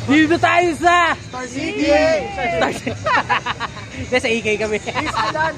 Dito tayo sa Star City! Star City. Sa EK kami. Isalan!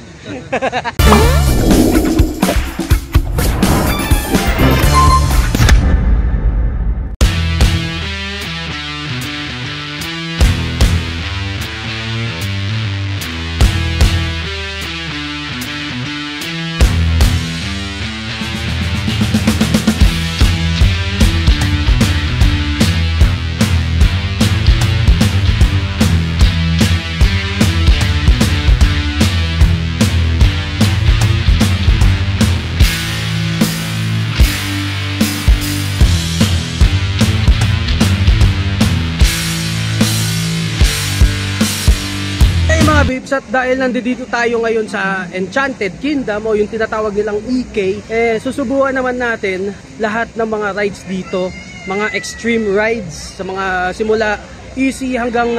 Bibs, at dahil nandito tayo ngayon sa Enchanted Kingdom o yung tinatawag nilang EK, susubukan naman natin lahat ng mga rides dito, mga extreme rides sa mga simula easy hanggang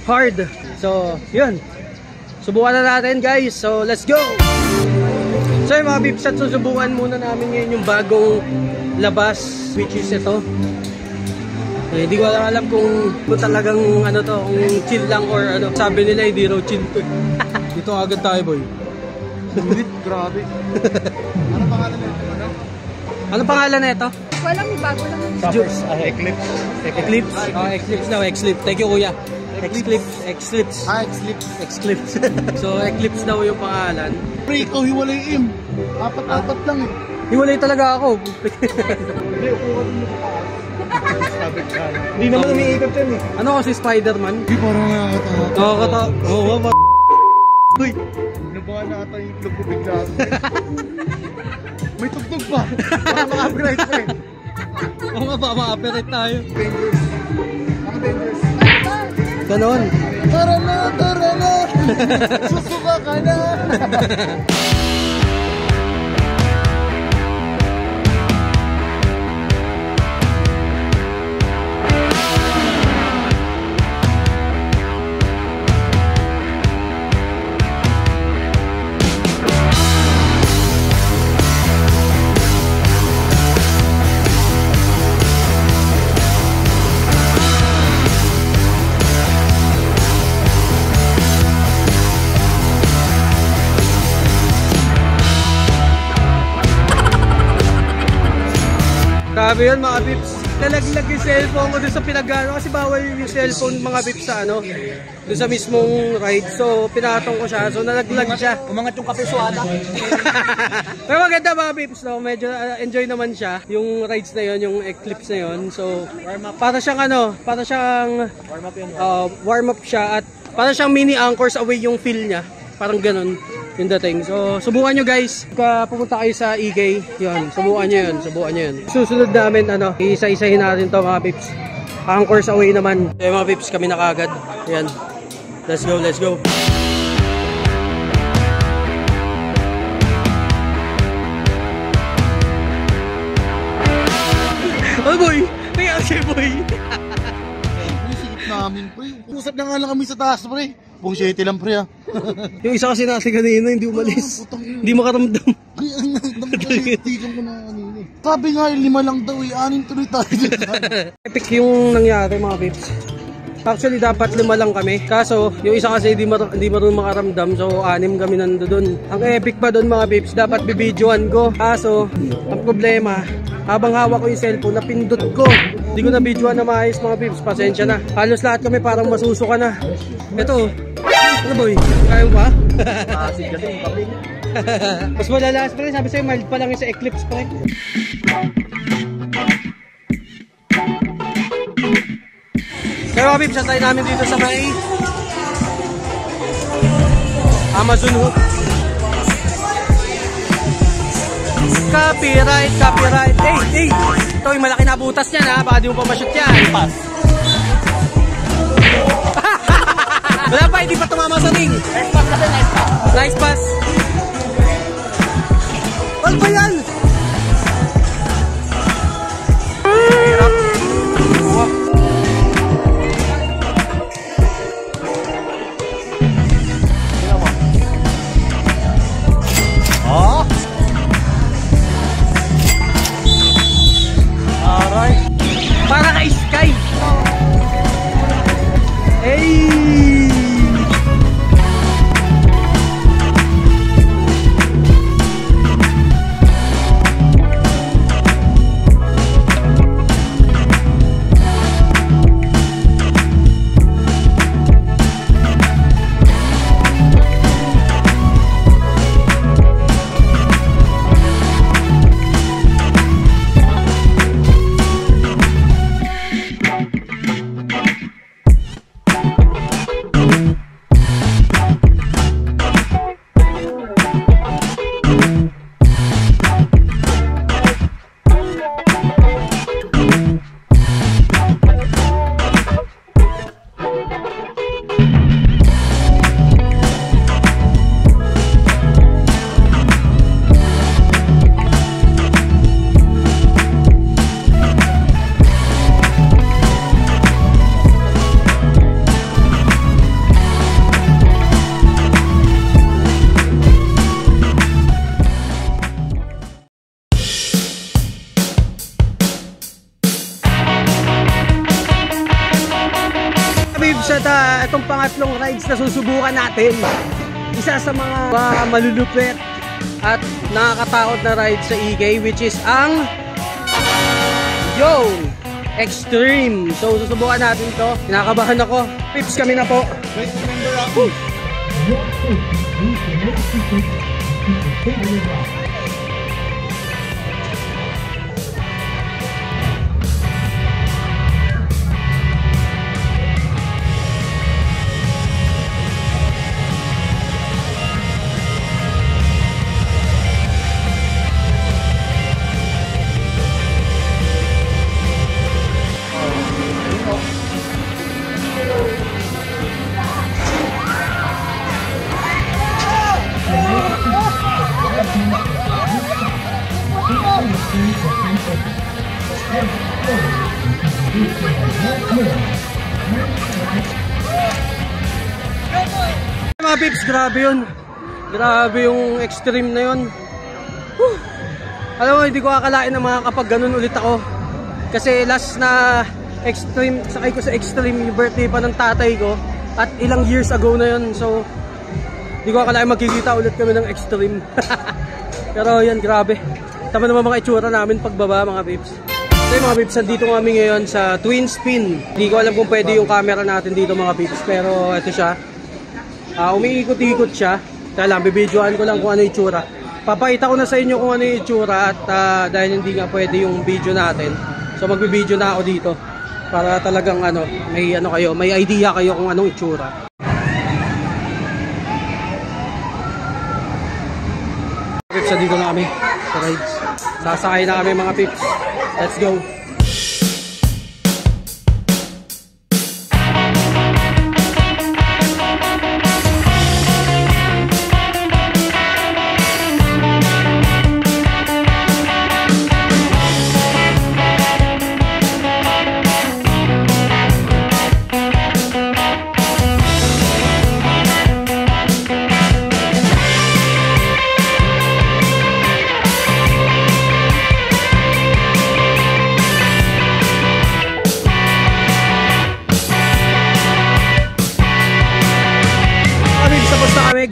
hard. So yun, subukan na natin guys, so let's go! So yung mga Bibs, at susubukan muna namin ngayon yung bagong labas, which is ito. Hindi ko alam kung talagang ano to, kung chill lang or ano. Sabi nila hindi raw chill to. Dito agad tayo, boy. Grabe. Anong pangalan na ito? Anong pangalan na ito? Walang bago lang. Summers, Eclipse. Eclipse? Oh, Eclipse daw, Eclipse. Thank you, kuya. Eclipse. Eclipse. Eclipse. So, Eclipse daw yung pangalan. Pre, ikaw hiwalay im. Apat lang eh. Hiwalay talaga ako. Hindi, upo ka dun sa hindi naman umiikot yan eh. Ano kasi Spider-Man? Hindi, parang nakakatawa. Nakakatawa. Oo, Uy, nabahan na ata yung itlog ko bigla. May tugtog pa. Parang maka-upgrade pa eh. Oo nga ba, ma-operate tayo. Dangerous. Ang dangerous. Ganon. Tara na. Susuka ka na. Grabe yun mga Bibs. Nalaglag yung cellphone ko dun sa pinagano kasi bawal yung cellphone mga Bibs sa ano, dun sa mismong ride. So pinatong ko siya, so nalaglag siya. Umangat yung kape suada. Pero maganda mga Bibs, no? Medyo enjoy naman siya yung rides na yon, yung Eclipse na yon. So para siyang ano, para siyang warm up siya, at para siyang mini anchors away yung feel niya. Parang ganun yung dating. So, subukan nyo guys. Pagka pumunta kayo sa EK, yun, subukan nyo yun. Susunod namin, ano, isa-isahin natin to mga Bibs. Anchors away naman. So, mga Bibs, kami na kagad. Yan. Let's go. Oh boy! Kaya siya boy! Sikip namin pre. Usap na nga lang kami sa taas pre. Buong 7 lang pre ah. Yung isa kasi natin kanina, hindi umalis. Hindi makaramdam. Hindi ko na kanina. Sabi nga 5 lang daw eh. 6 tuloy tayo. Epic yung nangyari mga Bibs. Actually dapat 5 lang kami. Kaso yung isa kasi hindi marunong makaramdam. So 6 kami nandoon. Ang epic pa doon mga Bibs, dapat bibidyoan ko. Kaso ang problema, habang hawak ko yung cellphone, napindot ko. Hindi ko na videoan na maayos mga Bibs. Pasensya na. Halos lahat kami parang masusuka na. Ito. Ano boy? Kaya mo ba? Kasi yung kape. Mas malalas pa rin. Sabi sa'yo, mild pa lang yung sa Eclipse pa rin. Kaya mga Bibs, tayo namin dito sa may Amazon Hook. Copyright. Hey! Ito yung malaki na butas niyan ha. Baka di mo pa ma-shoot yan. Pass. Wala pa, hindi pa tumama sa ring. Nice pass. Ano ba yan? Hirap. Para kay Sky. Bibs, at itong pangatlong rides na susubukan natin. Isa sa mga malulupit at nakakatakot na ride sa EK, which is ang Extreme. So susubukan natin to. Kinakabahan ako. Pips, kami na po. Guys, remember mga Pips, grabe yun. Grabe yung extreme na yun. Alam mo, hindi ko akalain na makakapag ganun ulit ako. Kasi last na extreme, sakay ko sa extreme, yung birthday pa ng tatay ko. At ilang years ago na yun. So, hindi ko akalain magkikita ulit kami ng extreme. Pero yan, grabe. Tama naman mga itsura namin pagbaba, mga Pips. So mga Pips, nandito kami ngayon sa Twin Spin. Hindi ko alam kung pwede yung camera natin dito, mga Pips. Pero ito siya. Umiikot-ikot siya. Kaya lang, bibidyoan ko lang kung ano yung itsura. Papakita ko na sa inyo kung ano yung itsura. At dahil hindi nga pwede yung video natin, so magbibideo na ako dito. Para talagang may idea kayo kung anong itsura. Pips, dito na kami sa rides. Sasakay na kami, mga Pips. Let's go!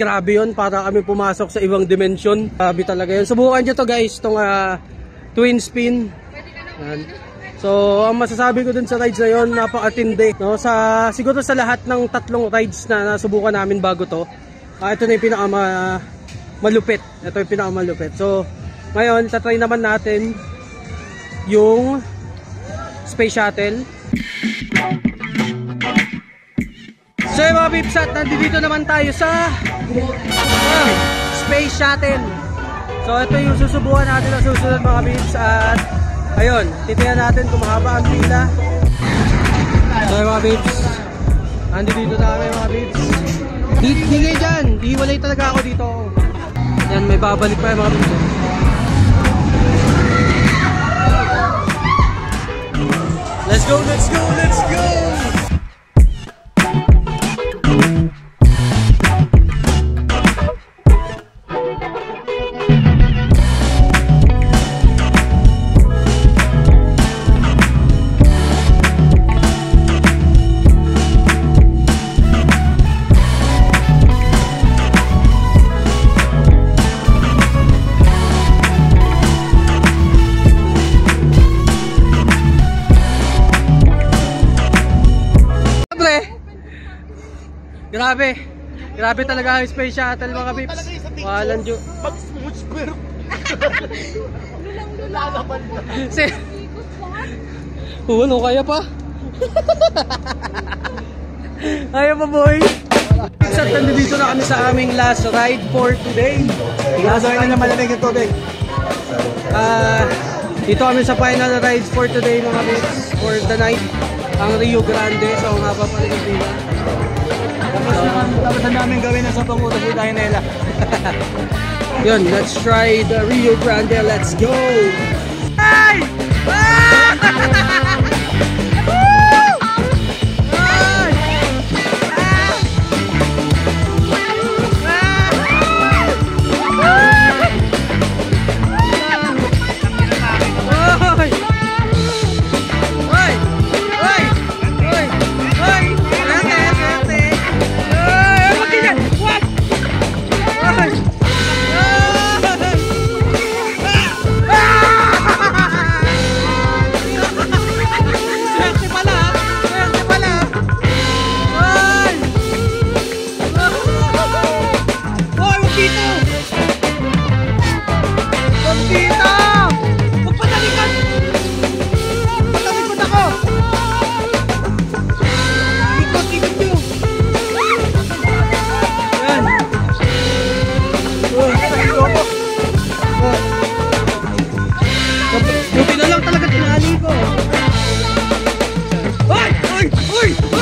Grabe yun, para kami pumasok sa ibang dimensyon. Grabe talaga yun. Subukan nyo to guys, itong twin spin. So ang masasabi ko dun sa rides na yun, napakatindi, no? Siguro sa lahat ng tatlong rides na nasubukan namin bago to, ito na yung pinakamalupit. Ito yung pinakamalupit. So ngayon, tatry naman natin yung Space Shuttle. So mga Pips, at nandito naman tayo sa Space Shuttle. So ito yung susubukan natin na susunod, mga Pips. At ayun, titingnan natin kung mahaba ang pila. So mga Pips, nandito na kami, mga Pips. Di ngayon dyan, hiwalay talaga ako dito. Yan, may babalik pa yung mga Pips. Let's go, let's go, let's go! Grabe talaga yung Space Shuttle, mga Pips. Walang dyo. Mag-smooth pero ano, kaya pa? Kaya pa, boy? At nandito na kami sa aming last ride for today. Inasahin na malamig yung tubig. Dito kami sa final rides for today, mga Pips. For the night, ang Rio Grande. So nga pa pala yung pila. Tapos na namin gawin na sa pangutas yung tayo nila. Yun, let's try the Rio Grande. Let's go! Hey!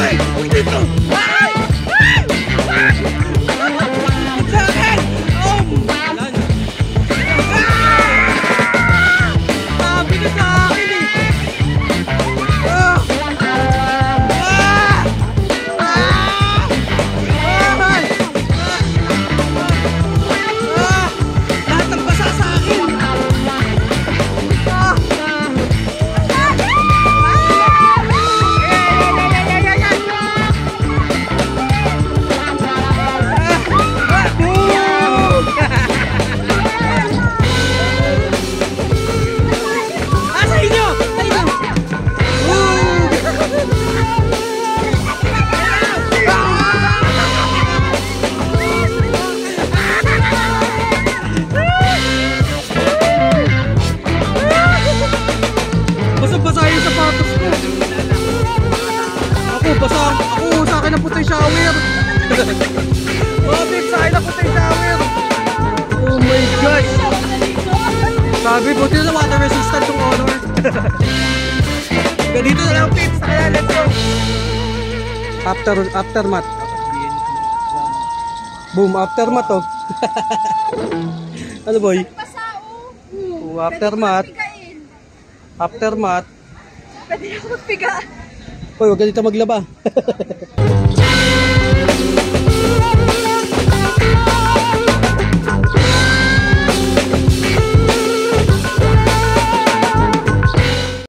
Dito! Ay! Ay! Sa akin! Alan! Sabi ka sa akin eh! Ah! Ah! Ah! Ay! Ah! Lahat ng basa sa akin! Ah! Sa inyo! Sa inyo! Basang-basa yung sapatos ko. Ako, basa. Ako, sa akin na puti yung shower. Bakit sa akin na puti yung shower? Oh my gosh. Sabi, buti na water resistant yung Honor. Ganito na lang, Pips. Kaya, let's go. Aftermath. Boom, aftermath oh. Ano boy? Oh, aftermath. Aftermath. Pwede ako magpiga. Hoy, huwag ganito maglaba.